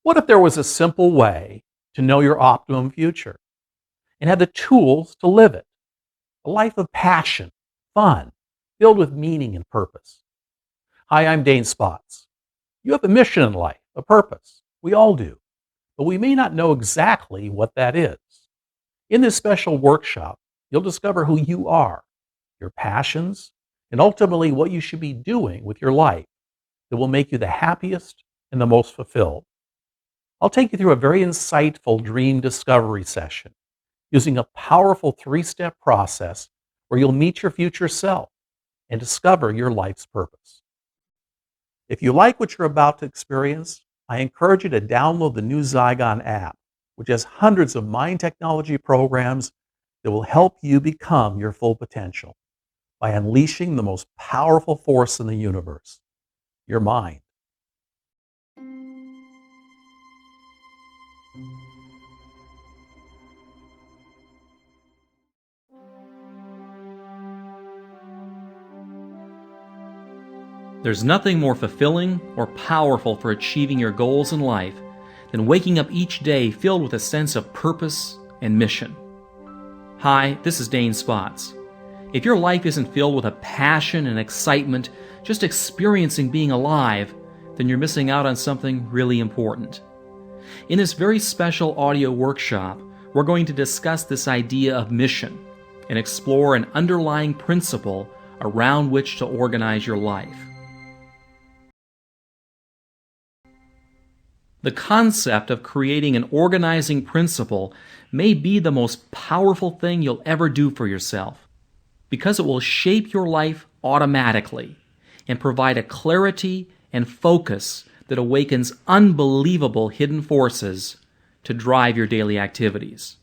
What if there was a simple way to know your optimum future and had the tools to live it? A life of passion, fun, filled with meaning and purpose. Hi, I'm Dane Spots. You have a mission in life, a purpose. We all do, but we may not know exactly what that is. In this special workshop, you'll discover who you are, your passions, and ultimately what you should be doing with your life that will make you the happiest and the most fulfilled. I'll take you through a very insightful dream discovery session using a powerful three-step process where you'll meet your future self and discover your life's purpose. If you like what you're about to experience, I encourage you to download the new Zygon app, which has hundreds of mind technology programs that will help you become your full potential by unleashing the most powerful force in the universe, your mind. There's nothing more fulfilling or powerful for achieving your goals in life than waking up each day filled with a sense of purpose and mission. Hi, this is Dane Spots. If your life isn't filled with a passion and excitement, just experiencing being alive, then you're missing out on something really important. In this very special audio workshop, we're going to discuss this idea of mission and explore an underlying principle around which to organize your life. The concept of creating an organizing principle may be the most powerful thing you'll ever do for yourself, because it will shape your life automatically and provide a clarity and focus that awakens unbelievable hidden forces to drive your daily activities.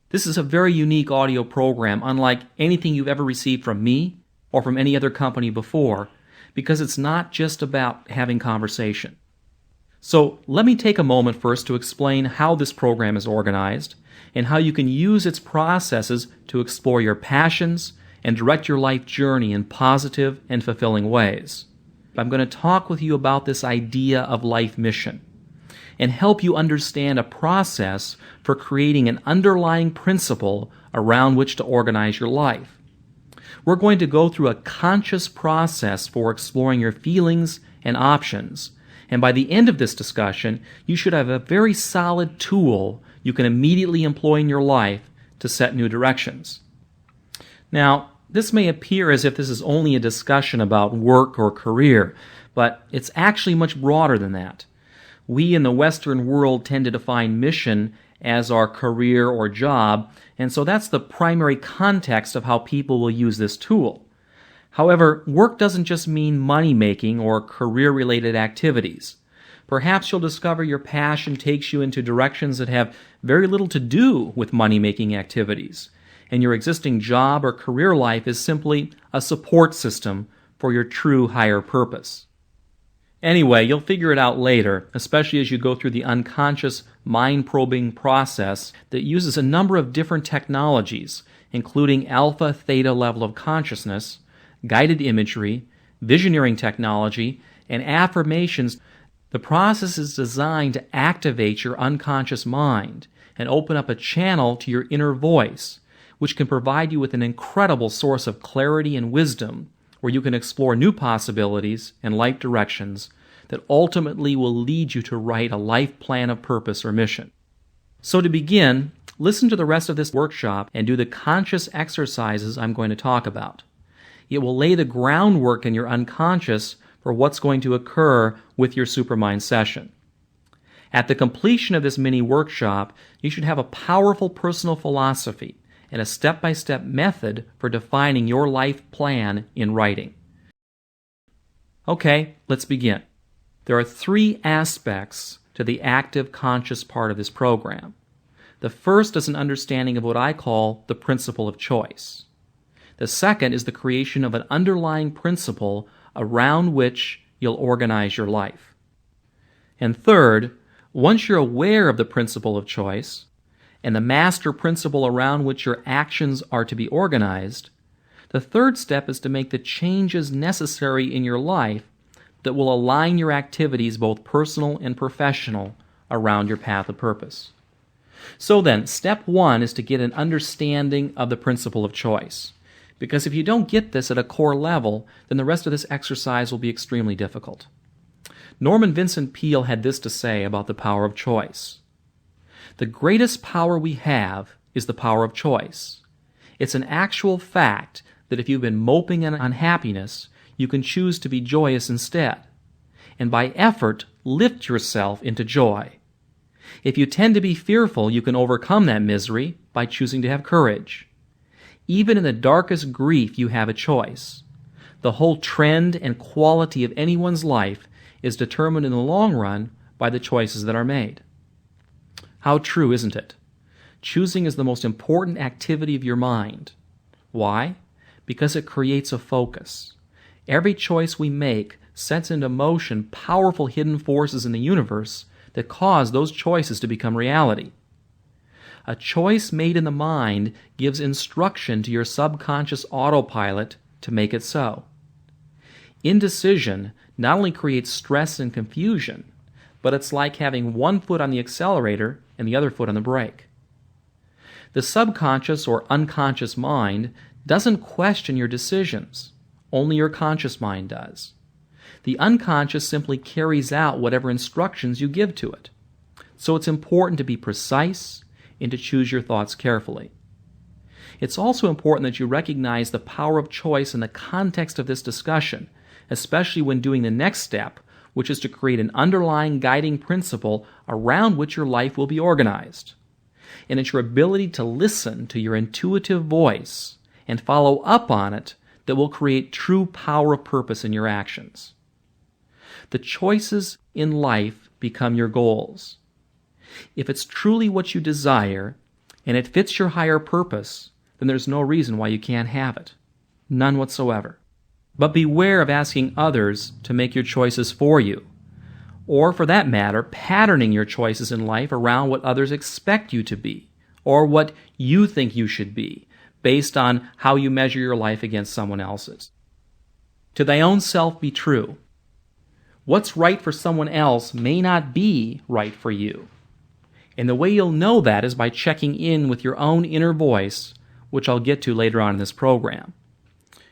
This is a very unique audio program, unlike anything you've ever received from me or from any other company before, because it's not just about having conversation. So let me take a moment first to explain how this program is organized and how you can use its processes to explore your passions and direct your life journey in positive and fulfilling ways. I'm going to talk with you about this idea of life mission and help you understand a process for creating an underlying principle around which to organize your life. We're going to go through a conscious process for exploring your feelings and options. And by the end of this discussion, you should have a very solid tool you can immediately employ in your life to set new directions. Now, this may appear as if this is only a discussion about work or career, but it's actually much broader than that. We in the Western world tend to define mission as our career or job, and so that's the primary context of how people will use this tool. However, work doesn't just mean money-making or career-related activities. Perhaps you'll discover your passion takes you into directions that have very little to do with money-making activities, and your existing job or career life is simply a support system for your true higher purpose. Anyway, you'll figure it out later, especially as you go through the unconscious mind-probing process that uses a number of different technologies, including alpha, theta level of consciousness, guided imagery, visioneering technology, and affirmations. The process is designed to activate your unconscious mind and open up a channel to your inner voice, which can provide you with an incredible source of clarity and wisdom where you can explore new possibilities and life directions that ultimately will lead you to write a life plan of purpose or mission. So to begin, listen to the rest of this workshop and do the conscious exercises I'm going to talk about. It will lay the groundwork in your unconscious for what's going to occur with your Supermind session. At the completion of this mini workshop, you should have a powerful personal philosophy and a step-by-step method for defining your life plan in writing. Okay, let's begin. There are three aspects to the active conscious part of this program. The first is an understanding of what I call the principle of choice. The second is the creation of an underlying principle around which you'll organize your life. And third, once you're aware of the principle of choice and the master principle around which your actions are to be organized, the third step is to make the changes necessary in your life that will align your activities, both personal and professional, around your path of purpose. So then, step one is to get an understanding of the principle of choice. Because if you don't get this at a core level, then the rest of this exercise will be extremely difficult. Norman Vincent Peale had this to say about the power of choice. The greatest power we have is the power of choice. It's an actual fact that if you've been moping in unhappiness, you can choose to be joyous instead, and by effort lift yourself into joy. If you tend to be fearful, you can overcome that misery by choosing to have courage. Even in the darkest grief, you have a choice. The whole trend and quality of anyone's life is determined in the long run by the choices that are made. How true, isn't it? Choosing is the most important activity of your mind. Why? Because it creates a focus. Every choice we make sets into motion powerful hidden forces in the universe that cause those choices to become reality. A choice made in the mind gives instruction to your subconscious autopilot to make it so. Indecision not only creates stress and confusion, but it's like having one foot on the accelerator and the other foot on the brake. The subconscious or unconscious mind doesn't question your decisions. Only your conscious mind does. The unconscious simply carries out whatever instructions you give to it. So it's important to be precise and to choose your thoughts carefully. It's also important that you recognize the power of choice in the context of this discussion, especially when doing the next step, which is to create an underlying guiding principle around which your life will be organized. And it's your ability to listen to your intuitive voice and follow up on it that will create true power of purpose in your actions. The choices in life become your goals. If it's truly what you desire and it fits your higher purpose, then there's no reason why you can't have it. None whatsoever. But beware of asking others to make your choices for you, or for that matter, patterning your choices in life around what others expect you to be, or what you think you should be, based on how you measure your life against someone else's. To thy own self be true. What's right for someone else may not be right for you. And the way you'll know that is by checking in with your own inner voice, which I'll get to later on in this program.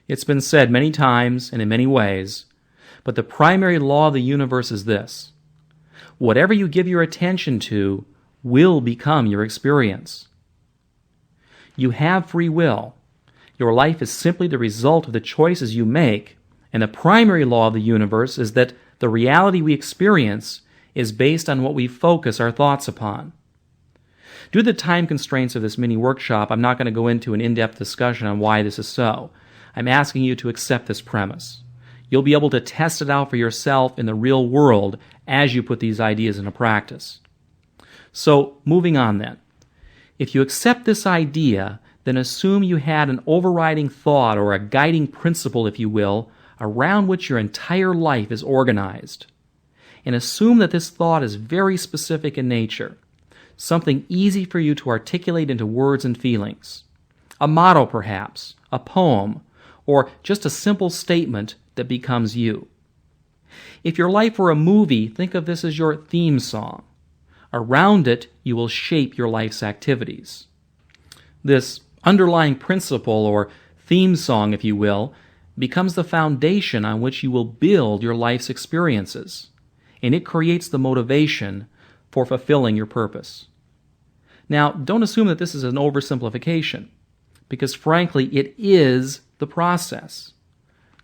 It's been said many times and in many ways, but the primary law of the universe is this: whatever you give your attention to will become your experience. You have free will. Your life is simply the result of the choices you make, and the primary law of the universe is that the reality we experience is based on what we focus our thoughts upon. Due to the time constraints of this mini workshop, I'm not going to go into an in-depth discussion on why this is so. I'm asking you to accept this premise. You'll be able to test it out for yourself in the real world as you put these ideas into practice. So, moving on then. If you accept this idea, then assume you had an overriding thought or a guiding principle, if you will, around which your entire life is organized. And assume that this thought is very specific in nature, something easy for you to articulate into words and feelings. A motto, perhaps, a poem, or just a simple statement that becomes you. If your life were a movie, think of this as your theme song. Around it, you will shape your life's activities. This underlying principle, or theme song, if you will, becomes the foundation on which you will build your life's experiences, and it creates the motivation for fulfilling your purpose. Now, don't assume that this is an oversimplification, because frankly, it is the process.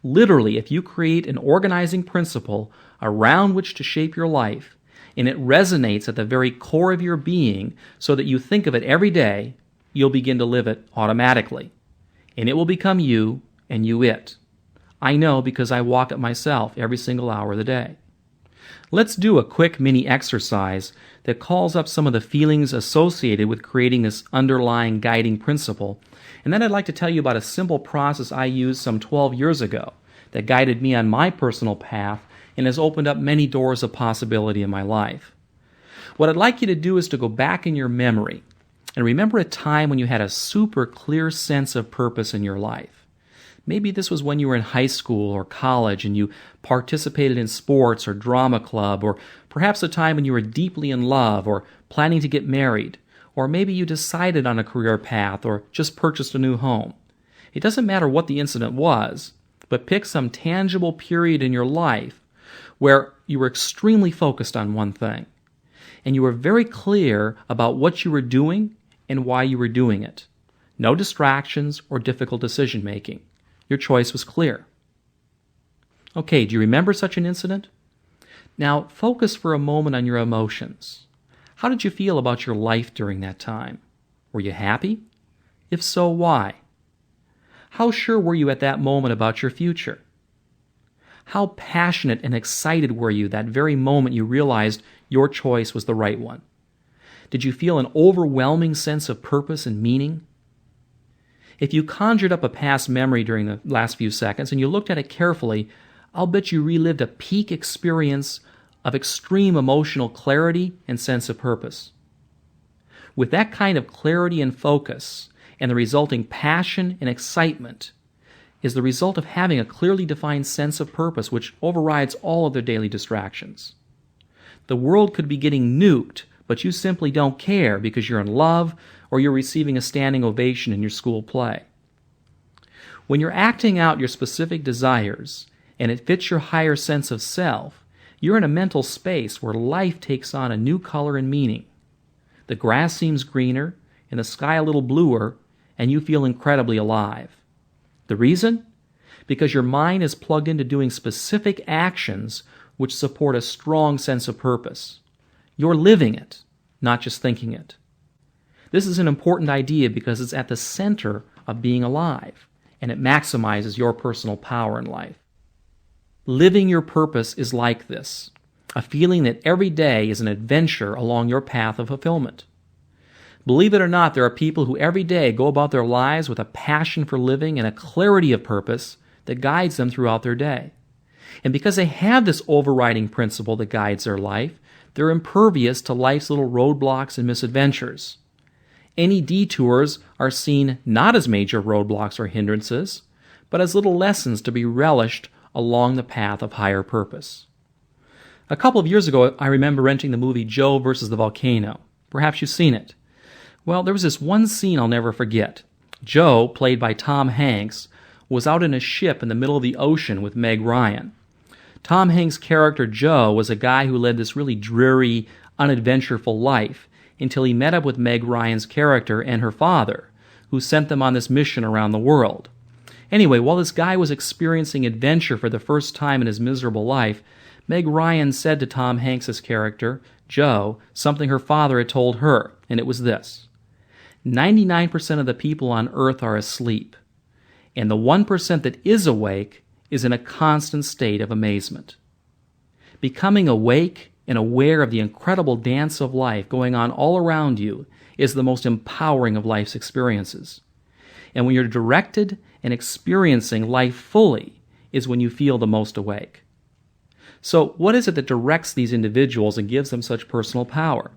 Literally, if you create an organizing principle around which to shape your life, and it resonates at the very core of your being so that you think of it every day, you'll begin to live it automatically. And it will become you, and you it. I know because I walk it myself every single hour of the day. Let's do a quick mini exercise that calls up some of the feelings associated with creating this underlying guiding principle. And then I'd like to tell you about a simple process I used some 12 years ago that guided me on my personal path and has opened up many doors of possibility in my life. What I'd like you to do is to go back in your memory and remember a time when you had a super clear sense of purpose in your life. Maybe this was when you were in high school or college and you participated in sports or drama club, or perhaps a time when you were deeply in love or planning to get married, or maybe you decided on a career path or just purchased a new home. It doesn't matter what the incident was, but pick some tangible period in your life where you were extremely focused on one thing, and you were very clear about what you were doing and why you were doing it. No distractions or difficult decision making. Your choice was clear. Okay, do you remember such an incident? Now, focus for a moment on your emotions. How did you feel about your life during that time? Were you happy? If so, why? How sure were you at that moment about your future? How passionate and excited were you that very moment you realized your choice was the right one? Did you feel an overwhelming sense of purpose and meaning? If you conjured up a past memory during the last few seconds and you looked at it carefully, I'll bet you relived a peak experience of extreme emotional clarity and sense of purpose. With that kind of clarity and focus, and the resulting passion and excitement, is the result of having a clearly defined sense of purpose which overrides all other daily distractions. The world could be getting nuked, but you simply don't care because you're in love or you're receiving a standing ovation in your school play. When you're acting out your specific desires and it fits your higher sense of self, you're in a mental space where life takes on a new color and meaning. The grass seems greener and the sky a little bluer, and you feel incredibly alive. The reason? Because your mind is plugged into doing specific actions which support a strong sense of purpose. You're living it, not just thinking it. This is an important idea because it's at the center of being alive, and it maximizes your personal power in life. Living your purpose is like this, a feeling that every day is an adventure along your path of fulfillment. Believe it or not, there are people who every day go about their lives with a passion for living and a clarity of purpose that guides them throughout their day. And because they have this overriding principle that guides their life, they're impervious to life's little roadblocks and misadventures. Any detours are seen not as major roadblocks or hindrances, but as little lessons to be relished along the path of higher purpose. A couple of years ago, I remember renting the movie Joe versus the Volcano. Perhaps you've seen it. Well, there was this one scene I'll never forget. Joe, played by Tom Hanks, was out in a ship in the middle of the ocean with Meg Ryan. Tom Hanks' character Joe was a guy who led this really dreary, unadventureful life until he met up with Meg Ryan's character and her father, who sent them on this mission around the world. Anyway, while this guy was experiencing adventure for the first time in his miserable life, Meg Ryan said to Tom Hanks' character, Joe, something her father had told her, and it was this: 99% of the people on earth are asleep, and the 1% that is awake is in a constant state of amazement. Becoming awake and aware of the incredible dance of life going on all around you is the most empowering of life's experiences. And when you're directed and experiencing life fully is when you feel the most awake. So what is it that directs these individuals and gives them such personal power?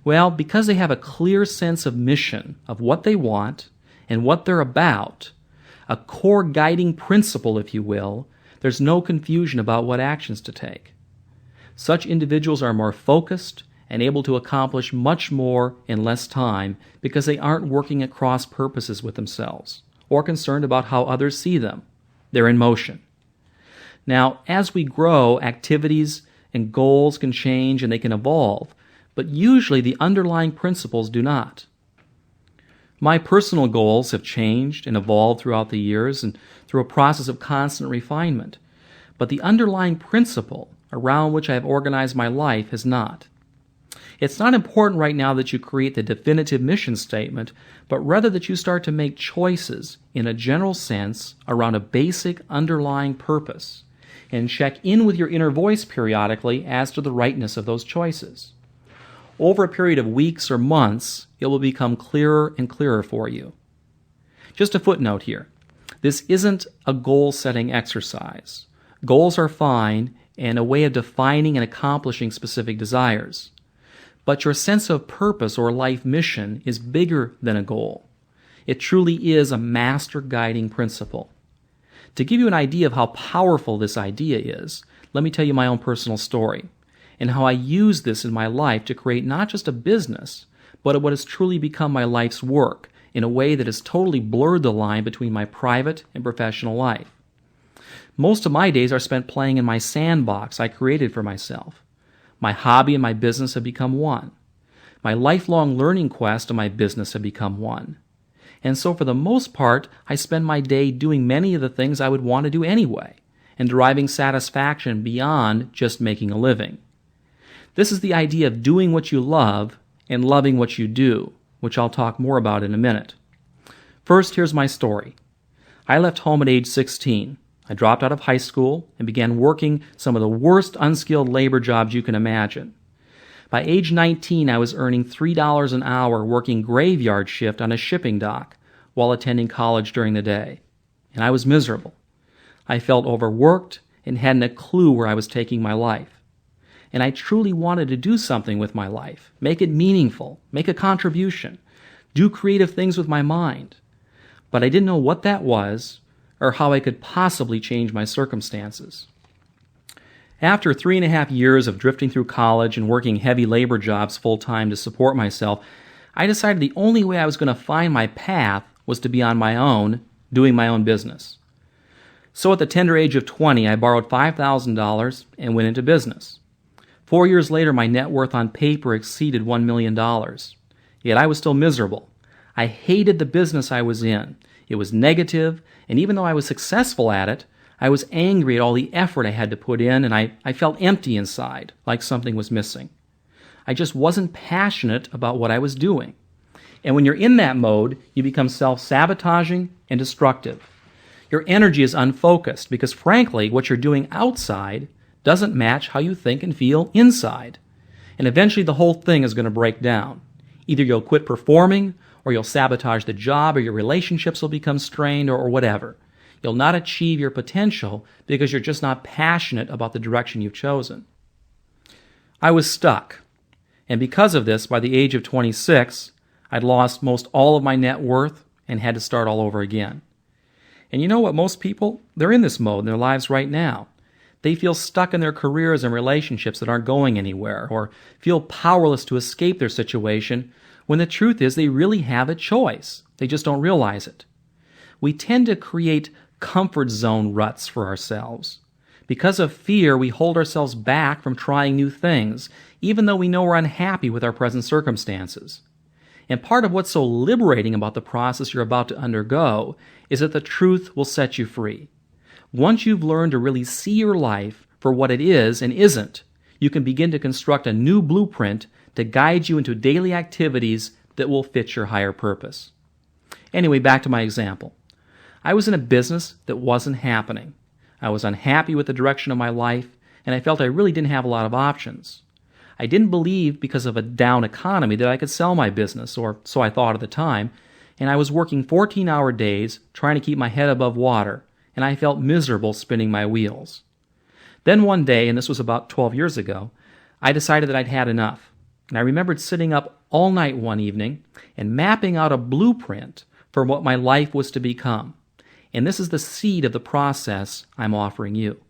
Well, because they have a clear sense of mission, of what they want and what they're about, a core guiding principle, if you will, there's no confusion about what actions to take. Such individuals are more focused and able to accomplish much more in less time because they aren't working at cross purposes with themselves or concerned about how others see them. They're in motion. Now, as we grow, activities and goals can change and they can evolve, but usually the underlying principles do not. My personal goals have changed and evolved throughout the years and through a process of constant refinement, but the underlying principle around which I have organized my life has not. It's not important right now that you create the definitive mission statement, but rather that you start to make choices in a general sense around a basic underlying purpose and check in with your inner voice periodically as to the rightness of those choices. Over a period of weeks or months, it will become clearer and clearer for you. Just a footnote here. This isn't a goal-setting exercise. Goals are fine and a way of defining and accomplishing specific desires. But your sense of purpose or life mission is bigger than a goal. It truly is a master guiding principle. To give you an idea of how powerful this idea is, let me tell you my own personal story and how I use this in my life to create not just a business, but what has truly become my life's work in a way that has totally blurred the line between my private and professional life. Most of my days are spent playing in my sandbox I created for myself. My hobby and my business have become one. My lifelong learning quest and my business have become one. And so for the most part, I spend my day doing many of the things I would want to do anyway, and deriving satisfaction beyond just making a living. This is the idea of doing what you love and loving what you do, which I'll talk more about in a minute. First, here's my story. I left home at age 16. I dropped out of high school and began working some of the worst unskilled labor jobs you can imagine. By age 19, I was earning $3 an hour working graveyard shift on a shipping dock while attending college during the day. And I was miserable. I felt overworked and hadn't a clue where I was taking my life. And I truly wanted to do something with my life, make it meaningful, make a contribution, do creative things with my mind. But I didn't know what that was or how I could possibly change my circumstances. After 3.5 years of drifting through college and working heavy labor jobs full-time to support myself, I decided the only way I was going to find my path was to be on my own, doing my own business. So at the tender age of 20, I borrowed $5,000 and went into business. 4 years later, my net worth on paper exceeded $1 million. Yet I was still miserable. I hated the business I was in. It was negative, and even though I was successful at it, I was angry at all the effort I had to put in, and I felt empty inside, like something was missing. I just wasn't passionate about what I was doing. And when you're in that mode, you become self-sabotaging and destructive. Your energy is unfocused because, frankly, what you're doing outside doesn't match how you think and feel inside. And eventually the whole thing is going to break down. Either you'll quit performing, or you'll sabotage the job, or your relationships will become strained, or whatever. You'll not achieve your potential because you're just not passionate about the direction you've chosen. I was stuck. And because of this, by the age of 26, I'd lost most all of my net worth and had to start all over again. And you know what? Most people, they're in this mode in their lives right now. They feel stuck in their careers and relationships that aren't going anywhere, or feel powerless to escape their situation, when the truth is they really have a choice. They just don't realize it. We tend to create comfort zone ruts for ourselves. Because of fear, we hold ourselves back from trying new things, even though we know we're unhappy with our present circumstances. And part of what's so liberating about the process you're about to undergo is that the truth will set you free. Once you've learned to really see your life for what it is and isn't, you can begin to construct a new blueprint to guide you into daily activities that will fit your higher purpose. Anyway, back to my example. I was in a business that wasn't happening. I was unhappy with the direction of my life, and I felt I really didn't have a lot of options. I didn't believe, because of a down economy, that I could sell my business, or so I thought at the time, and I was working 14-hour days trying to keep my head above water, and I felt miserable spinning my wheels. Then one day, and this was about 12 years ago, I decided that I'd had enough. And I remembered sitting up all night one evening and mapping out a blueprint for what my life was to become. And this is the seed of the process I'm offering you.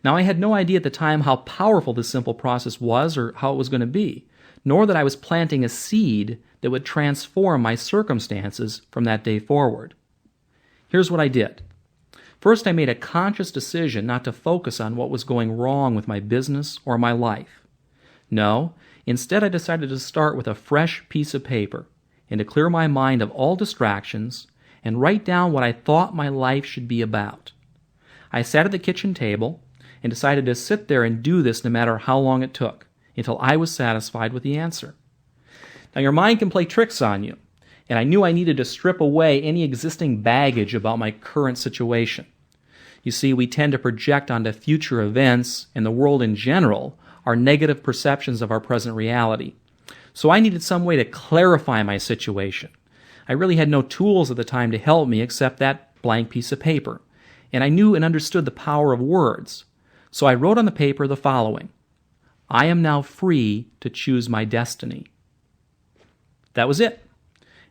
Now, I had no idea at the time how powerful this simple process was or how it was going to be, nor that I was planting a seed that would transform my circumstances from that day forward. Here's what I did. First, I made a conscious decision not to focus on what was going wrong with my business or my life. No, instead I decided to start with a fresh piece of paper and to clear my mind of all distractions and write down what I thought my life should be about. I sat at the kitchen table and decided to sit there and do this no matter how long it took, until I was satisfied with the answer. Now, your mind can play tricks on you, and I knew I needed to strip away any existing baggage about my current situation. You see, we tend to project onto future events and the world in general our negative perceptions of our present reality. So I needed some way to clarify my situation. I really had no tools at the time to help me except that blank piece of paper, and I knew and understood the power of words. So I wrote on the paper the following: I am now free to choose my destiny. That was it.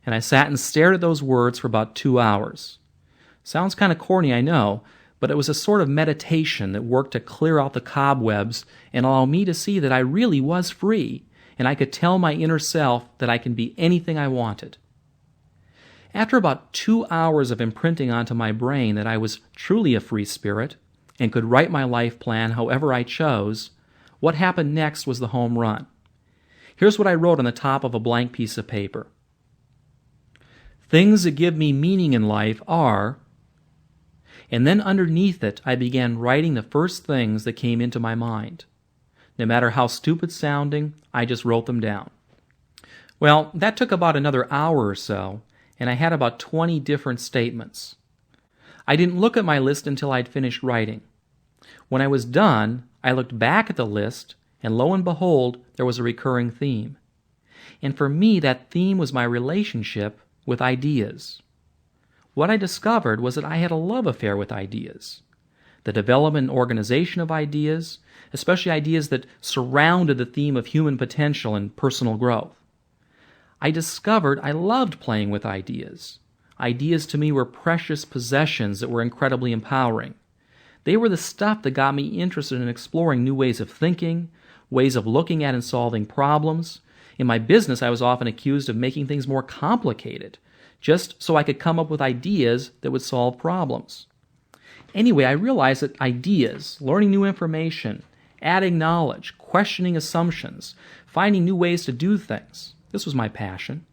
And I sat and stared at those words for about 2 hours. Sounds kind of corny, I know, but it was a sort of meditation that worked to clear out the cobwebs and allow me to see that I really was free, and I could tell my inner self that I can be anything I wanted. After about 2 hours of imprinting onto my brain that I was truly a free spirit and could write my life plan however I chose, what happened next was the home run. Here's what I wrote on the top of a blank piece of paper. Things that give me meaning in life are... And then underneath it, I began writing the first things that came into my mind. No matter how stupid sounding, I just wrote them down. Well, that took about another hour or so, and I had about 20 different statements. I didn't look at my list until I'd finished writing. When I was done, I looked back at the list, and lo and behold, there was a recurring theme. And for me, that theme was my relationship with ideas. What I discovered was that I had a love affair with ideas. The development and organization of ideas, especially ideas that surrounded the theme of human potential and personal growth. I discovered I loved playing with ideas. Ideas to me were precious possessions that were incredibly empowering. They were the stuff that got me interested in exploring new ways of thinking, ways of looking at and solving problems. In my business, I was often accused of making things more complicated, just so I could come up with ideas that would solve problems. Anyway, I realized that ideas, learning new information, adding knowledge, questioning assumptions, finding new ways to do things, this was my passion.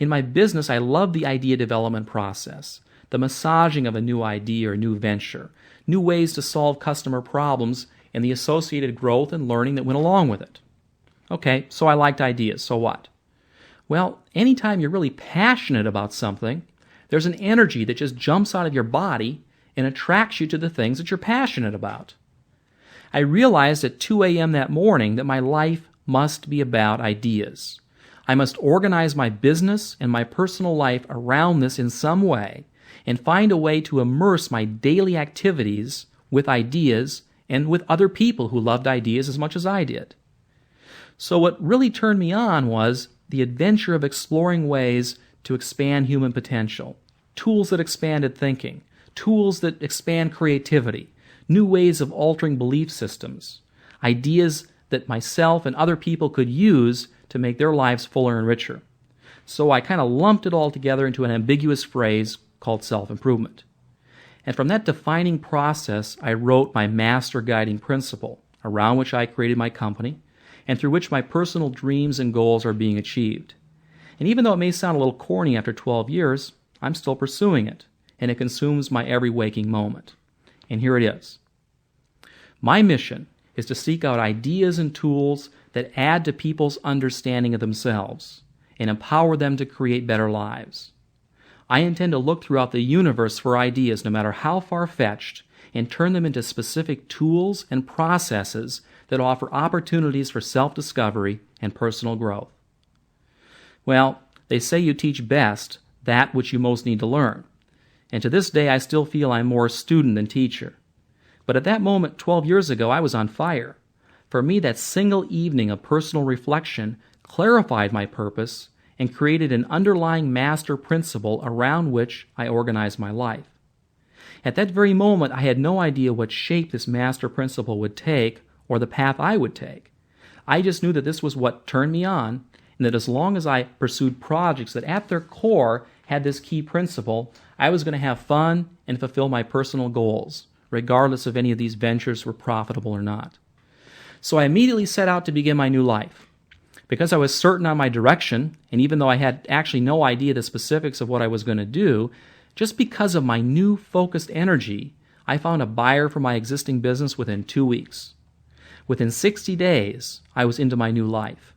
In my business, I loved the idea development process, the massaging of a new idea or new venture, new ways to solve customer problems, and the associated growth and learning that went along with it. Okay, so I liked ideas, so what? Well, anytime you're really passionate about something, there's an energy that just jumps out of your body and attracts you to the things that you're passionate about. I realized at 2 a.m. that morning that my life must be about ideas. I must organize my business and my personal life around this in some way and find a way to immerse my daily activities with ideas and with other people who loved ideas as much as I did. So what really turned me on was the adventure of exploring ways to expand human potential, tools that expanded thinking, tools that expand creativity, new ways of altering belief systems, ideas that myself and other people could use to make their lives fuller and richer. So I kind of lumped it all together into an ambiguous phrase called self-improvement. And from that defining process, I wrote my master guiding principle, around which I created my company, and through which my personal dreams and goals are being achieved. And even though it may sound a little corny after 12 years, I'm still pursuing it, and it consumes my every waking moment. And here it is. My mission is to seek out ideas and tools that add to people's understanding of themselves and empower them to create better lives. I intend to look throughout the universe for ideas, no matter how far-fetched, and turn them into specific tools and processes that offer opportunities for self-discovery and personal growth. Well, they say you teach best that which you most need to learn. And to this day, I still feel I'm more student than teacher. But at that moment, 12 years ago, I was on fire. For me, that single evening of personal reflection clarified my purpose and created an underlying master principle around which I organized my life. At that very moment, I had no idea what shape this master principle would take or the path I would take. I just knew that this was what turned me on, and that as long as I pursued projects that at their core had this key principle, I was going to have fun and fulfill my personal goals, regardless if any of these ventures were profitable or not. So I immediately set out to begin my new life. Because I was certain on my direction, and even though I had actually no idea the specifics of what I was going to do, just because of my new focused energy, I found a buyer for my existing business within 2 weeks. Within 60 days, I was into my new life.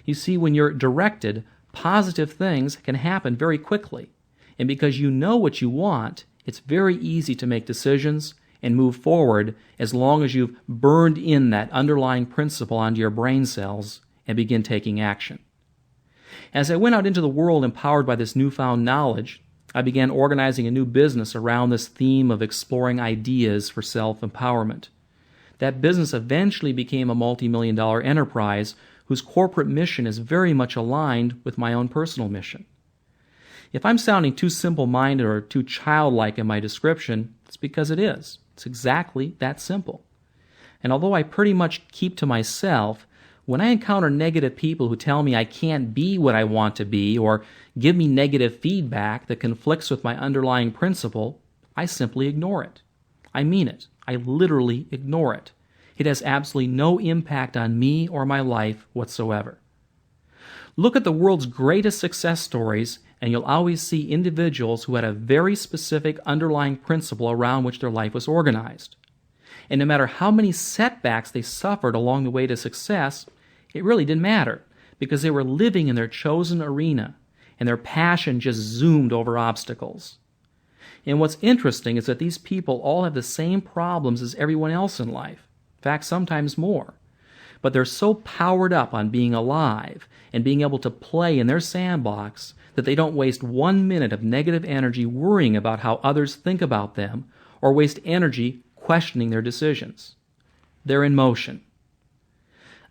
You see, when you're directed, positive things can happen very quickly. And because you know what you want, it's very easy to make decisions and move forward as long as you've burned in that underlying principle onto your brain cells and begin taking action. As I went out into the world empowered by this newfound knowledge, I began organizing a new business around this theme of exploring ideas for self-empowerment. That business eventually became a multi-million-dollar enterprise whose corporate mission is very much aligned with my own personal mission. If I'm sounding too simple-minded or too childlike in my description, it's because it is. It's exactly that simple. And although I pretty much keep to myself, when I encounter negative people who tell me I can't be what I want to be or give me negative feedback that conflicts with my underlying principle, I simply ignore it. I mean it. I literally ignore it. It has absolutely no impact on me or my life whatsoever. Look at the world's greatest success stories, and you'll always see individuals who had a very specific underlying principle around which their life was organized. And no matter how many setbacks they suffered along the way to success, it really didn't matter because they were living in their chosen arena and their passion just zoomed over obstacles. And what's interesting is that these people all have the same problems as everyone else in life. In fact, sometimes more. But they're so powered up on being alive and being able to play in their sandbox that they don't waste 1 minute of negative energy worrying about how others think about them or waste energy questioning their decisions. They're in motion.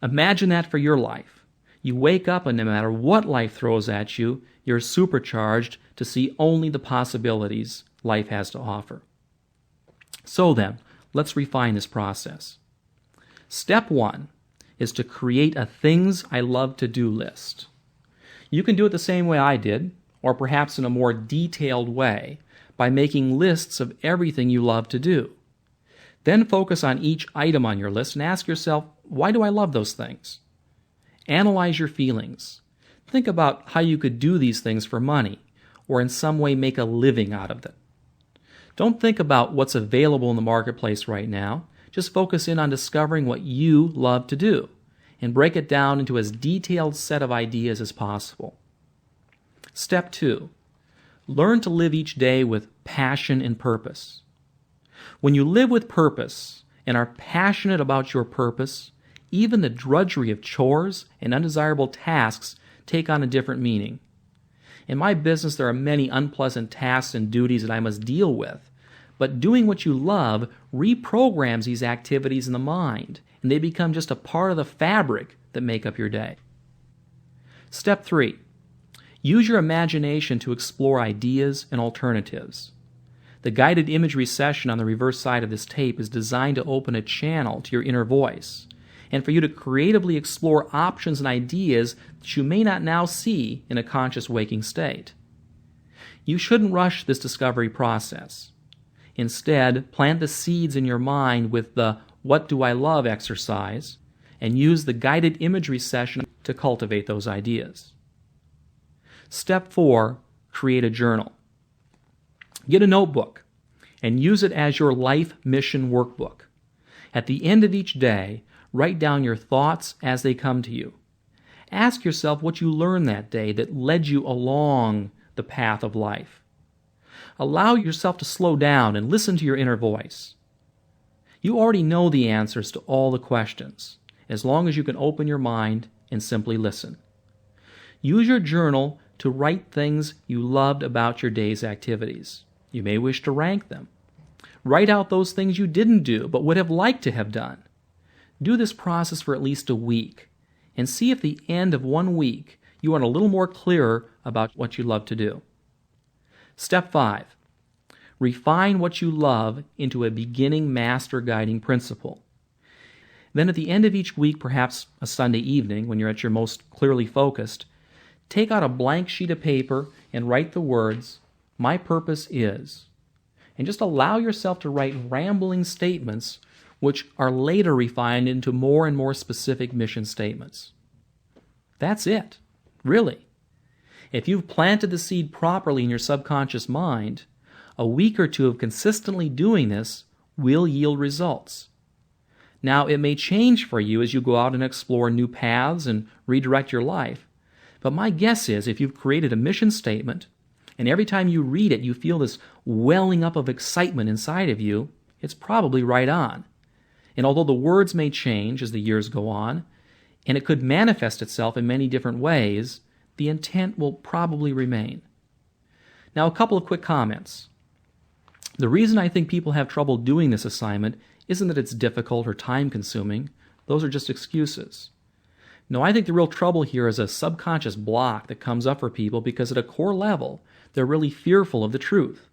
Imagine that for your life. You wake up and no matter what life throws at you, you're supercharged to see only the possibilities life has to offer. So then, let's refine this process. Step 1 is to create a things I love to do list. You can do it the same way I did, or perhaps in a more detailed way, by making lists of everything you love to do. Then focus on each item on your list and ask yourself, why do I love those things? Analyze your feelings. Think about how you could do these things for money, or in some way make a living out of them. Don't think about what's available in the marketplace right now. Just focus in on discovering what you love to do, and break it down into as detailed set of ideas as possible. Step 2. Learn to live each day with passion and purpose. When you live with purpose and are passionate about your purpose, even the drudgery of chores and undesirable tasks take on a different meaning. In my business, there are many unpleasant tasks and duties that I must deal with, but doing what you love reprograms these activities in the mind, and they become just a part of the fabric that make up your day. Step 3. Use your imagination to explore ideas and alternatives. The guided imagery session on the reverse side of this tape is designed to open a channel to your inner voice, and for you to creatively explore options and ideas that you may not now see in a conscious waking state. You shouldn't rush this discovery process. Instead, plant the seeds in your mind with the "What do I love?" exercise, and use the guided imagery session to cultivate those ideas. Step 4, create a journal. Get a notebook and use it as your life mission workbook. At the end of each day, write down your thoughts as they come to you. Ask yourself what you learned that day that led you along the path of life. Allow yourself to slow down and listen to your inner voice. You already know the answers to all the questions, as long as you can open your mind and simply listen. Use your journal to write things you loved about your day's activities. You may wish to rank them. Write out those things you didn't do but would have liked to have done. Do this process for at least a week, and see if at the end of 1 week you are a little more clearer about what you love to do. Step 5. Refine what you love into a beginning master guiding principle. Then at the end of each week, perhaps a Sunday evening when you're at your most clearly focused, take out a blank sheet of paper and write the words, "My purpose is," and just allow yourself to write rambling statements which are later refined into more and more specific mission statements. That's it, really. If you've planted the seed properly in your subconscious mind, a week or two of consistently doing this will yield results. Now, it may change for you as you go out and explore new paths and redirect your life, but my guess is if you've created a mission statement, and every time you read it you feel this welling up of excitement inside of you, it's probably right on. And although the words may change as the years go on, and it could manifest itself in many different ways, the intent will probably remain. Now, a couple of quick comments. The reason I think people have trouble doing this assignment isn't that it's difficult or time-consuming. Those are just excuses. No, I think the real trouble here is a subconscious block that comes up for people because at a core level, they're really fearful of the truth.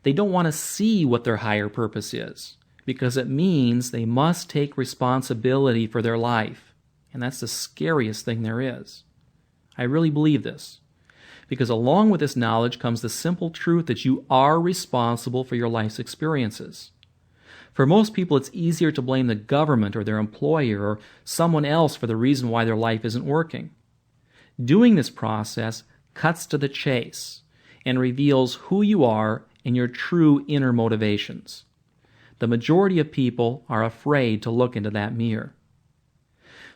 They don't want to see what their higher purpose is because it means they must take responsibility for their life. And that's the scariest thing there is. I really believe this because along with this knowledge comes the simple truth that you are responsible for your life's experiences. For most people, it's easier to blame the government or their employer or someone else for the reason why their life isn't working. Doing this process cuts to the chase and reveals who you are and your true inner motivations. The majority of people are afraid to look into that mirror.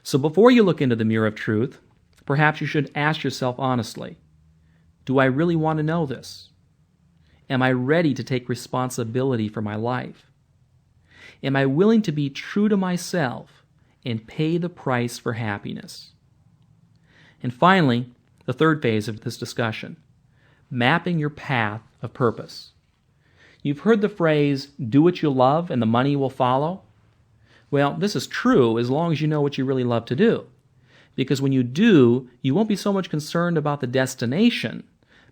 So before you look into the mirror of truth, perhaps you should ask yourself honestly, do I really want to know this? Am I ready to take responsibility for my life? Am I willing to be true to myself and pay the price for happiness? And finally, the third phase of this discussion, mapping your path of purpose. You've heard the phrase, do what you love and the money will follow. Well, this is true as long as you know what you really love to do. Because when you do, you won't be so much concerned about the destination,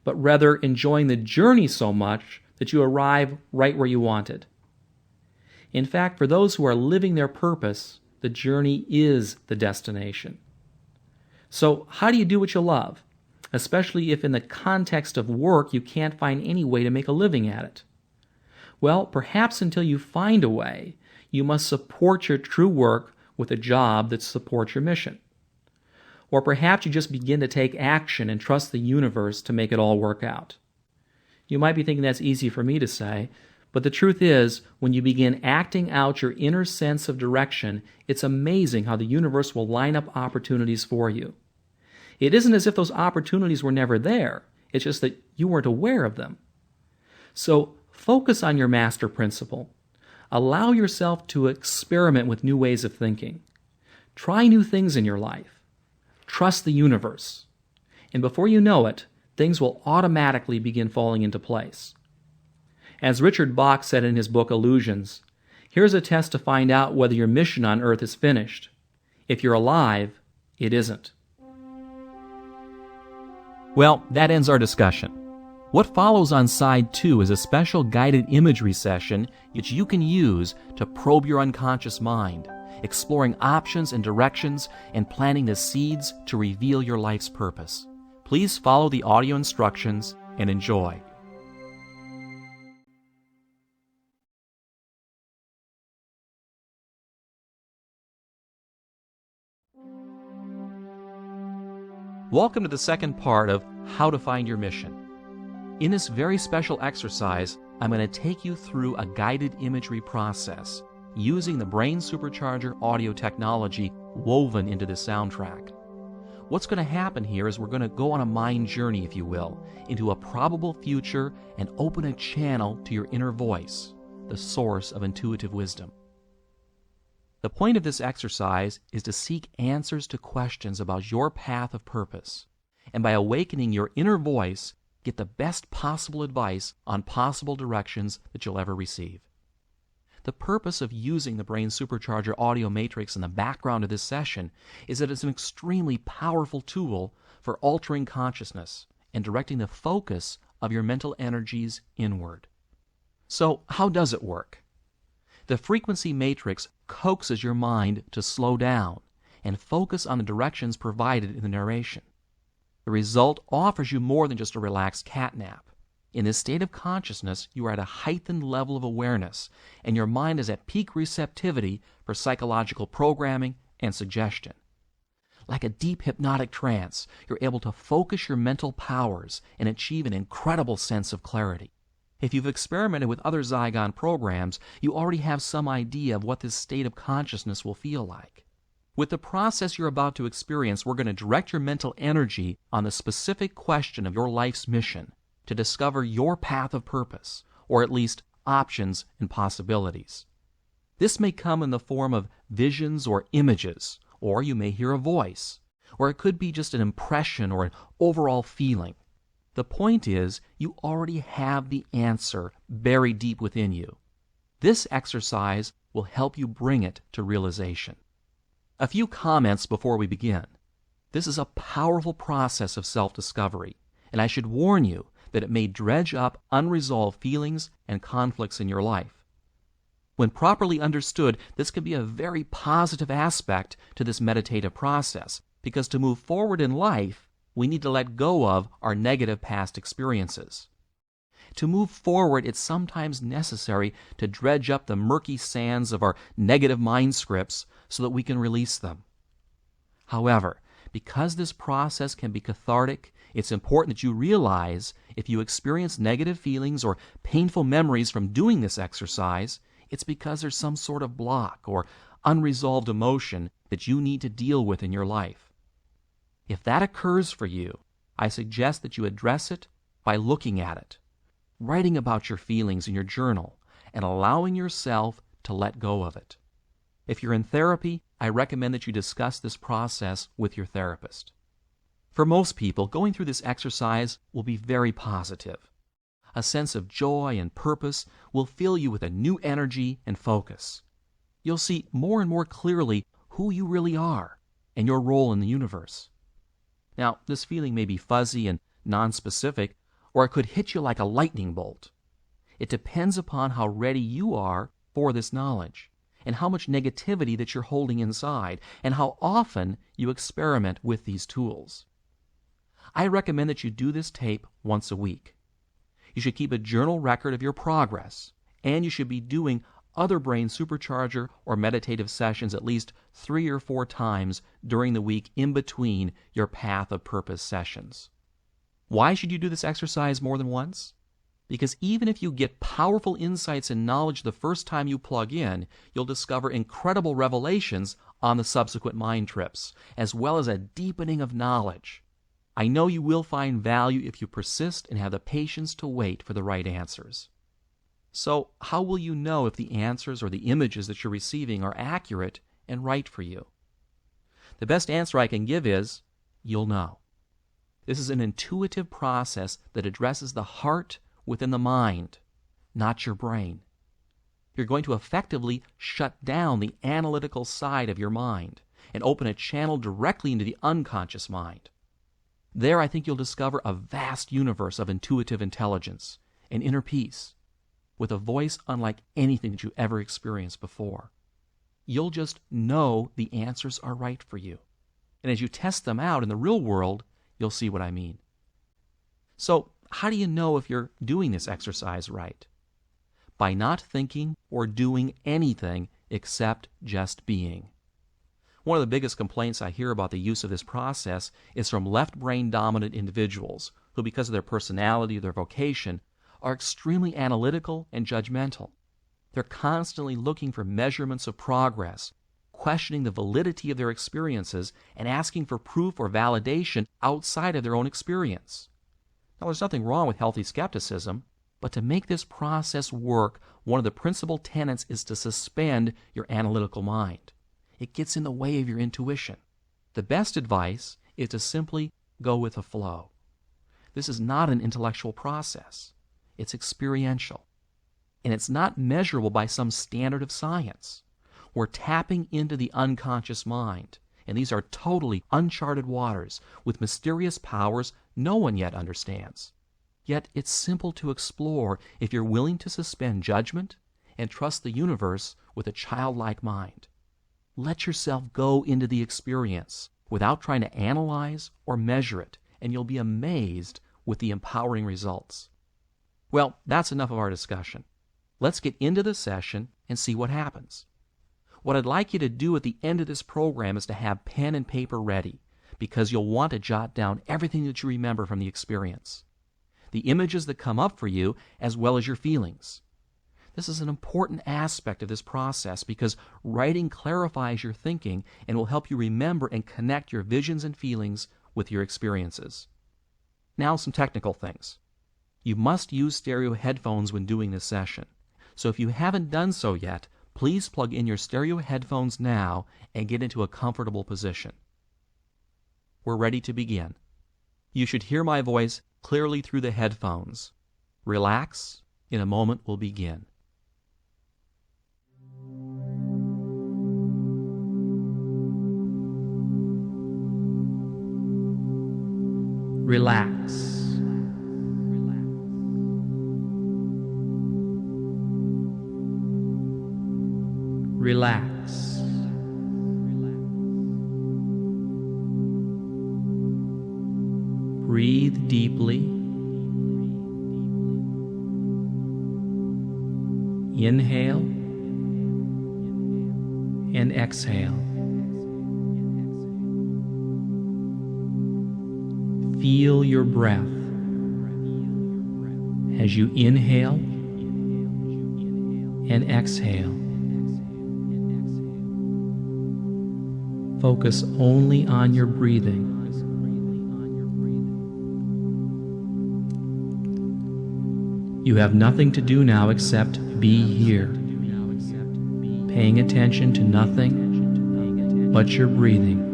but rather enjoying the journey so much that you arrive right where you wanted. In fact, for those who are living their purpose, the journey is the destination. So, how do you do what you love? Especially if in the context of work you can't find any way to make a living at it. Well, perhaps until you find a way, you must support your true work with a job that supports your mission. Or perhaps you just begin to take action and trust the universe to make it all work out. You might be thinking that's easy for me to say, but the truth is, when you begin acting out your inner sense of direction, it's amazing how the universe will line up opportunities for you. It isn't as if those opportunities were never there. It's just that you weren't aware of them. So focus on your master principle. Allow yourself to experiment with new ways of thinking. Try new things in your life. Trust the universe. And before you know it, things will automatically begin falling into place. As Richard Bach said in his book Illusions, here's a test to find out whether your mission on Earth is finished. If you're alive, it isn't. Well, that ends our discussion. What follows on Side 2 is a special guided imagery session which you can use to probe your unconscious mind, exploring options and directions and planting the seeds to reveal your life's purpose. Please follow the audio instructions and enjoy. Welcome to the second part of How to Find Your Mission. In this very special exercise, I'm going to take you through a guided imagery process using the Brain Supercharger audio technology woven into the soundtrack. What's going to happen here is we're going to go on a mind journey, if you will, into a probable future and open a channel to your inner voice, the source of intuitive wisdom. The point of this exercise is to seek answers to questions about your path of purpose, and by awakening your inner voice, get the best possible advice on possible directions that you'll ever receive. The purpose of using the Brain Supercharger audio matrix in the background of this session is that it's an extremely powerful tool for altering consciousness and directing the focus of your mental energies inward. So, how does it work? The frequency matrix coaxes your mind to slow down and focus on the directions provided in the narration. The result offers you more than just a relaxed catnap. In this state of consciousness, you are at a heightened level of awareness, and your mind is at peak receptivity for psychological programming and suggestion. Like a deep hypnotic trance, you're able to focus your mental powers and achieve an incredible sense of clarity. If you've experimented with other Zygon programs, you already have some idea of what this state of consciousness will feel like. With the process you're about to experience, we're going to direct your mental energy on the specific question of your life's mission to discover your path of purpose, or at least options and possibilities. This may come in the form of visions or images, or you may hear a voice, or it could be just an impression or an overall feeling. The point is, you already have the answer buried deep within you. This exercise will help you bring it to realization. A few comments before we begin. This is a powerful process of self-discovery, and I should warn you that it may dredge up unresolved feelings and conflicts in your life. When properly understood, this can be a very positive aspect to this meditative process, because to move forward in life, we need to let go of our negative past experiences. To move forward, it's sometimes necessary to dredge up the murky sands of our negative mind scripts so that we can release them. However, because this process can be cathartic, it's important that you realize if you experience negative feelings or painful memories from doing this exercise, it's because there's some sort of block or unresolved emotion that you need to deal with in your life. If that occurs for you, I suggest that you address it by looking at it, writing about your feelings in your journal, and allowing yourself to let go of it. If you're in therapy, I recommend that you discuss this process with your therapist. For most people, going through this exercise will be very positive. A sense of joy and purpose will fill you with a new energy and focus. You'll see more and more clearly who you really are and your role in the universe. Now, this feeling may be fuzzy and nonspecific, or it could hit you like a lightning bolt. It depends upon how ready you are for this knowledge, and how much negativity that you're holding inside, and how often you experiment with these tools. I recommend that you do this tape once a week. You should keep a journal record of your progress, and you should be doing other brain supercharger or meditative sessions at least 3 or 4 times during the week in between your Path of Purpose sessions. Why should you do this exercise more than once? Because even if you get powerful insights and knowledge the first time you plug in, you'll discover incredible revelations on the subsequent mind trips, as well as a deepening of knowledge. I know you will find value if you persist and have the patience to wait for the right answers. So, how will you know if the answers or the images that you're receiving are accurate and right for you? The best answer I can give is, you'll know. This is an intuitive process that addresses the heart within the mind, not your brain. You're going to effectively shut down the analytical side of your mind and open a channel directly into the unconscious mind. There, I think you'll discover a vast universe of intuitive intelligence and inner peace, with a voice unlike anything that you ever experienced before. You'll just know the answers are right for you. And as you test them out in the real world, you'll see what I mean. So, how do you know if you're doing this exercise right? By not thinking or doing anything except just being. One of the biggest complaints I hear about the use of this process is from left brain dominant individuals who, because of their personality or their vocation, are extremely analytical and judgmental. They're constantly looking for measurements of progress, questioning the validity of their experiences, and asking for proof or validation outside of their own experience. Now, there's nothing wrong with healthy skepticism, but to make this process work, one of the principal tenets is to suspend your analytical mind. It gets in the way of your intuition. The best advice is to simply go with the flow. This is not an intellectual process. It's experiential. And it's not measurable by some standard of science. We're tapping into the unconscious mind, and these are totally uncharted waters with mysterious powers no one yet understands. Yet it's simple to explore if you're willing to suspend judgment and trust the universe with a childlike mind. Let yourself go into the experience without trying to analyze or measure it, and you'll be amazed with the empowering results. Well, that's enough of our discussion. Let's get into the session and see what happens. What I'd like you to do at the end of this program is to have pen and paper ready, because you'll want to jot down everything that you remember from the experience, the images that come up for you, as well as your feelings. This is an important aspect of this process because writing clarifies your thinking and will help you remember and connect your visions and feelings with your experiences. Now, some technical things. You must use stereo headphones when doing this session. So if you haven't done so yet, please plug in your stereo headphones now and get into a comfortable position. We're ready to begin. You should hear my voice clearly through the headphones. Relax. In a moment, we'll begin. Relax. Relax. Breathe deeply. Inhale and exhale. Feel your breath as you inhale and exhale. Focus only on your breathing. You have nothing to do now except be here, paying attention to nothing but your breathing.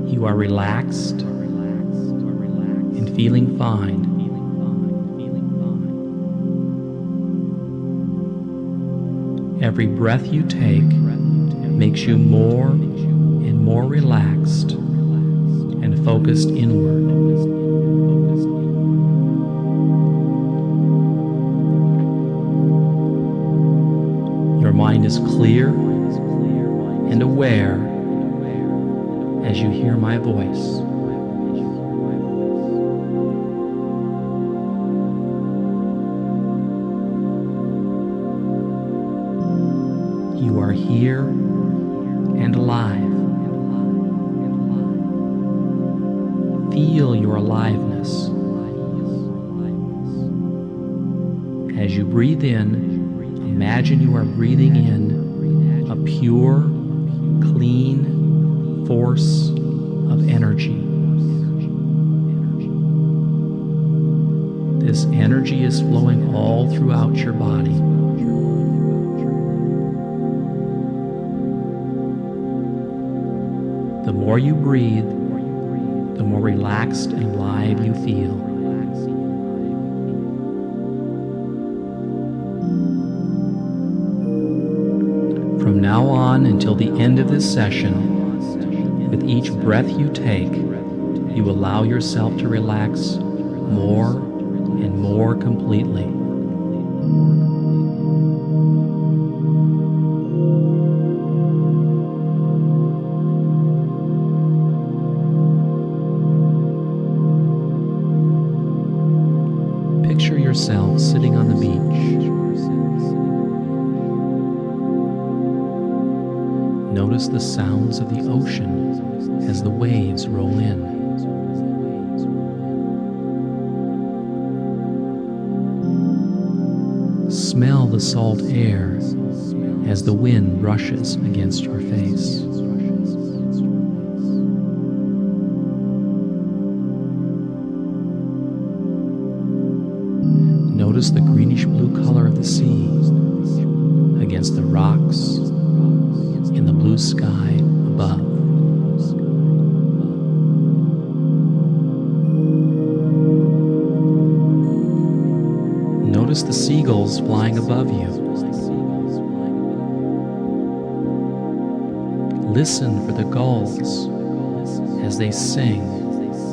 You are relaxed and feeling fine. Every breath you take makes you more and more relaxed and focused inward. Your mind is clear and aware as you hear my voice. You are here and alive. Feel your aliveness. As you breathe in, imagine you are breathing in a pure, clean force of energy. This energy is flowing all throughout your body. The more you breathe, the more relaxed and alive you feel. From now on until the end of this session, with each breath you take, you allow yourself to relax more and more completely. Picture yourself sitting on the beach. Notice the sounds of the ocean as the waves roll in. Smell the salt air as the wind brushes against your face. Notice the greenish-blue color of the sea against the rocks in the blue sky above. Notice the seagulls flying above you. Listen for the gulls as they sing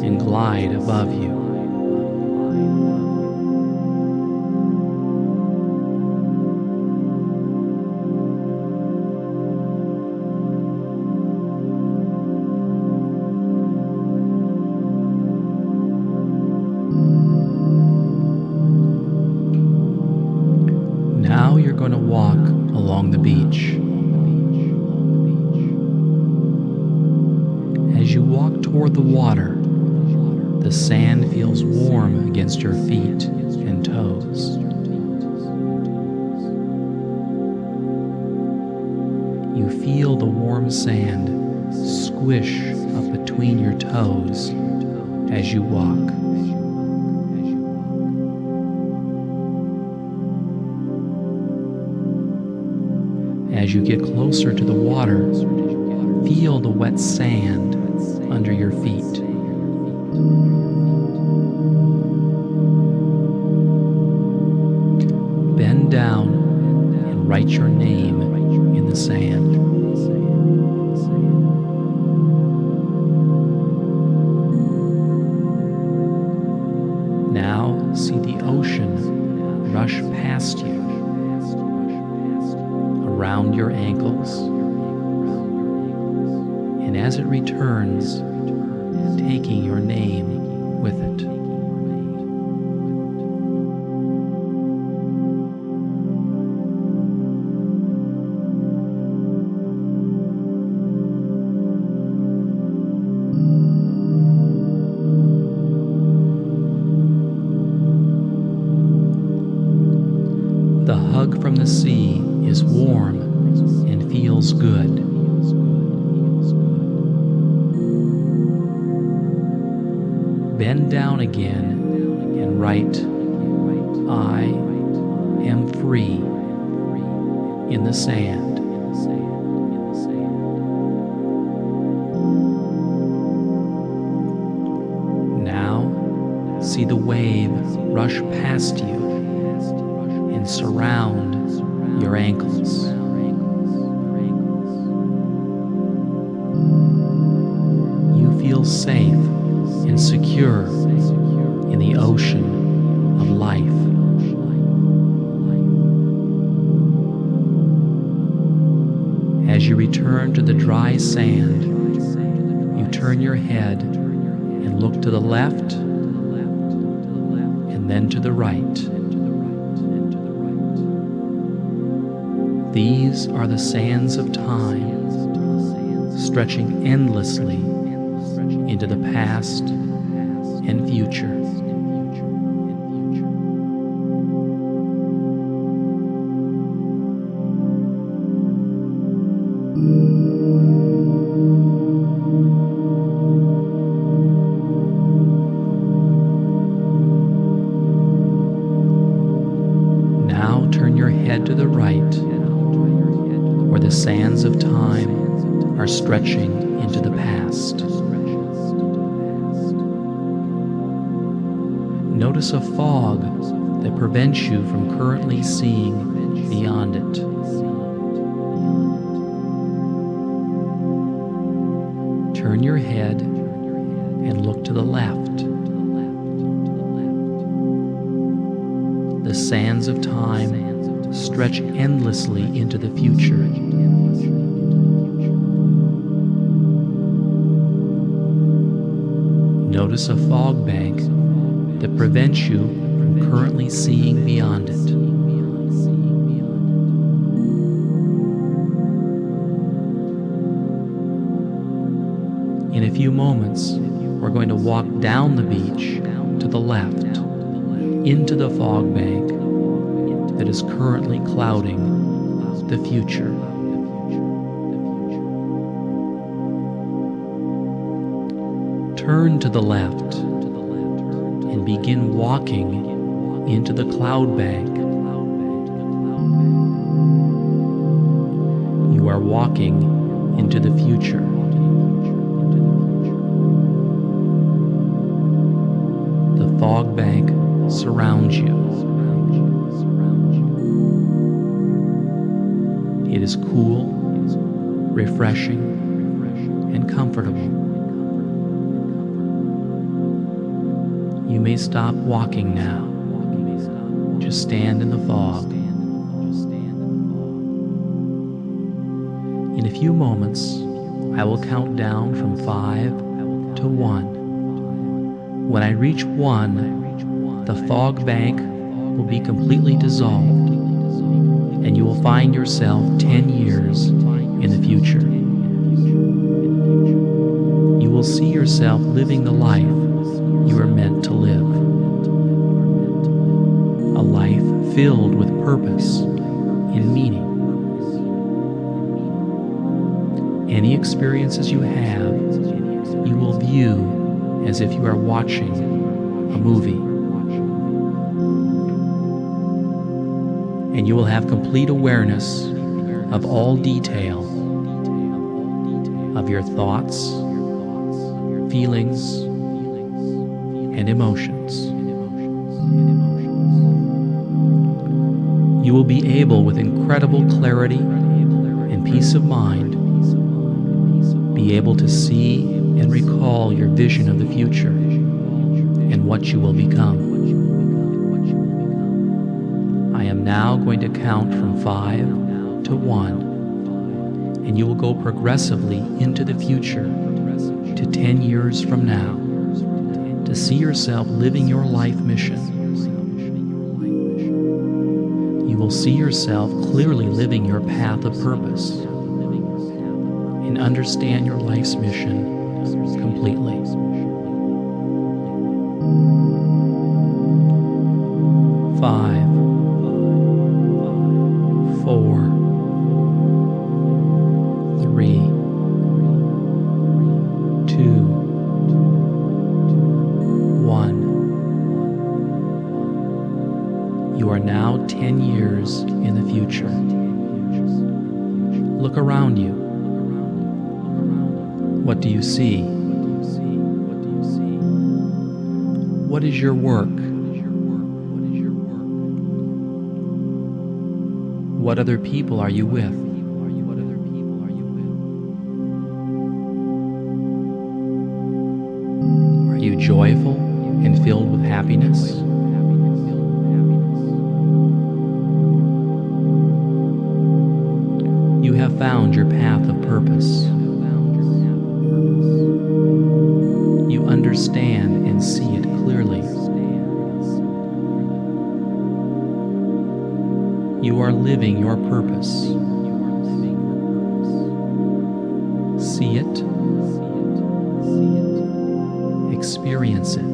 and glide above you. Now you're going to walk along the beach. As you walk toward the water, the sand feels warm against your feet and toes. You feel the warm sand squish up between your toes as you walk. As you get closer to the water, feel the wet sand under your feet. Bend down and write your name in the sand. Now see the ocean rush past you, around your ankles, and as it returns, taking your name with it. The hug from the sea is warm and feels good. Bend down again and write, "I am free," in the sand. Now see the wave rush past you and surround your ankles. You feel safe and secure in the ocean of life. As you return to the dry sand, you turn your head and look to the left and then to the right. These are the sands of time, stretching endlessly into the past and future. Now turn your head to the right, where the sands of time are stretching into the past. Notice a fog that prevents you from currently seeing beyond it. Turn your head and look to the left. The sands of time stretch endlessly into the future. Notice a fog bank that prevents you from currently seeing beyond it. In a few moments, we're going to walk down the beach to the left, into the fog bank that is currently clouding the future. Turn to the left and begin walking into the cloud bank. You are walking into the future. The fog bank surrounds you. It is cool, refreshing, and comfortable. You may stop walking now. Just stand in the fog. In a few moments, I will count down from 5 to 1. When I reach 1, the fog bank will be completely dissolved, and you will find yourself 10 years in the future. You will see yourself living the life you are meant to live. A life filled with purpose and meaning. Any experiences you have, you will view as if you are watching a movie. And you will have complete awareness of all detail of your thoughts, feelings, and emotions. You will be able, with incredible clarity and peace of mind, be able to see and recall your vision of the future and what you will become. I am now going to count from 5 to 1, and you will go progressively into the future to 10 years from now to see yourself living your life mission. You will see yourself clearly living your path of purpose and understand your life's mission completely. 5, 4, 3, 2, 1. You are now 10 years in the future. Look around you. What do you see? What is your work? What other people are you with? Are you joyful and filled with happiness? You have found your path of purpose. You understand and see it clearly. You are living your purpose. See it. Experience it.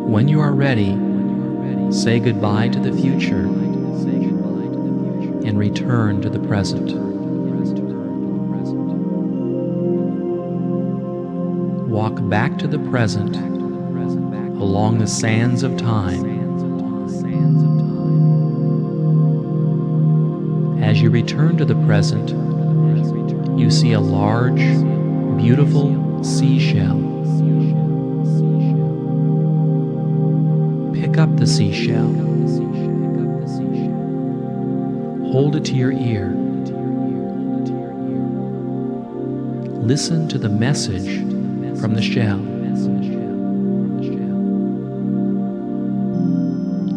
When you are ready, say goodbye to the future and return to the present. Walk back to the present along the sands of time. As you return to the present, you see a large, beautiful seashell. Pick up the seashell. Hold it to your ear. Listen to the message from the shell.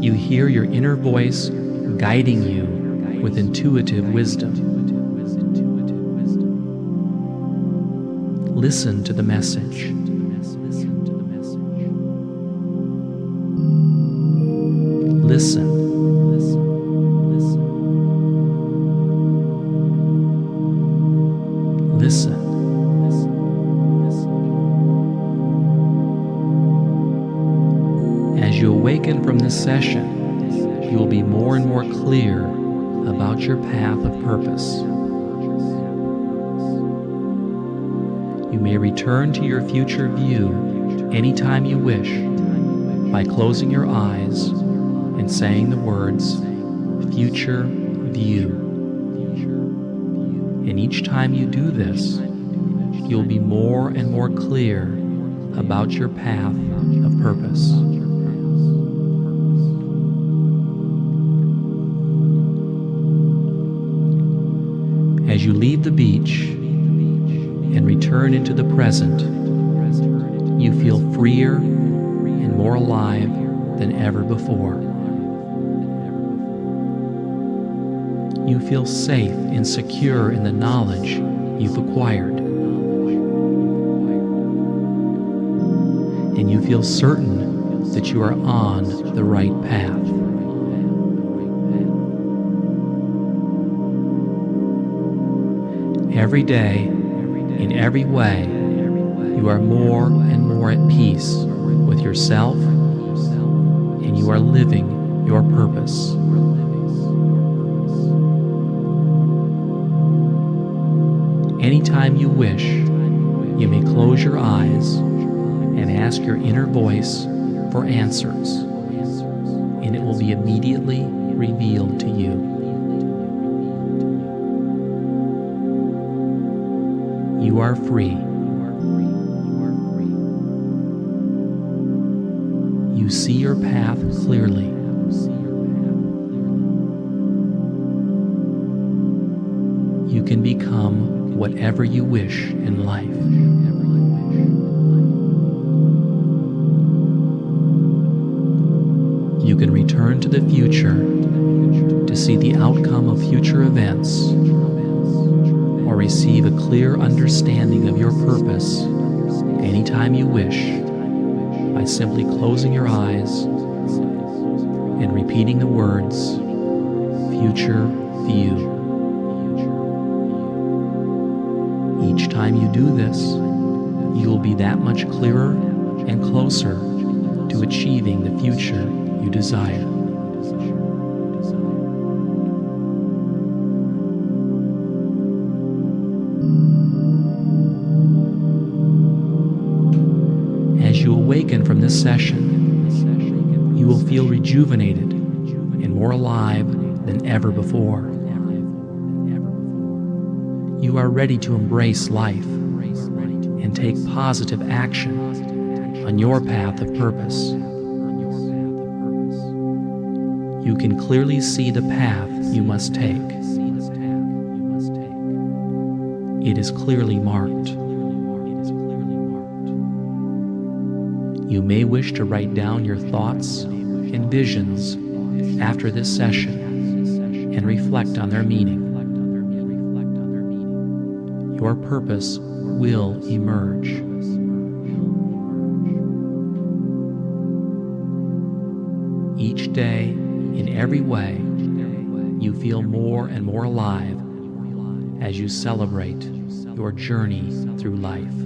You hear your inner voice guiding you with intuitive wisdom. Listen to the message. Listen. session, you will be more and more clear about your path of purpose. You may return to your future view anytime you wish by closing your eyes and saying the words, "Future View." And each time you do this, you'll be more and more clear about your path of purpose. As you leave the beach and return into the present, you feel freer and more alive than ever before. You feel safe and secure in the knowledge you've acquired. And you feel certain that you are on the right path. Every day, in every way, you are more and more at peace with yourself, and you are living your purpose. Anytime you wish, you may close your eyes and ask your inner voice for answers, and it will be immediately revealed to you. You are free. You see your path clearly. You can become whatever you wish in life. You can return to the future to see the outcome of future events, or receive a clear understanding of your purpose anytime you wish by simply closing your eyes and repeating the words, "Future View." Each time you do this, you will be that much clearer and closer to achieving the future you desire. As you awaken from this session, you will feel rejuvenated and more alive than ever before. You are ready to embrace life and take positive action on your path of purpose. You can clearly see the path you must take. It is clearly marked. You may wish to write down your thoughts and visions after this session and reflect on their meaning. Your purpose will emerge. Each day, in every way, you feel more and more alive as you celebrate your journey through life.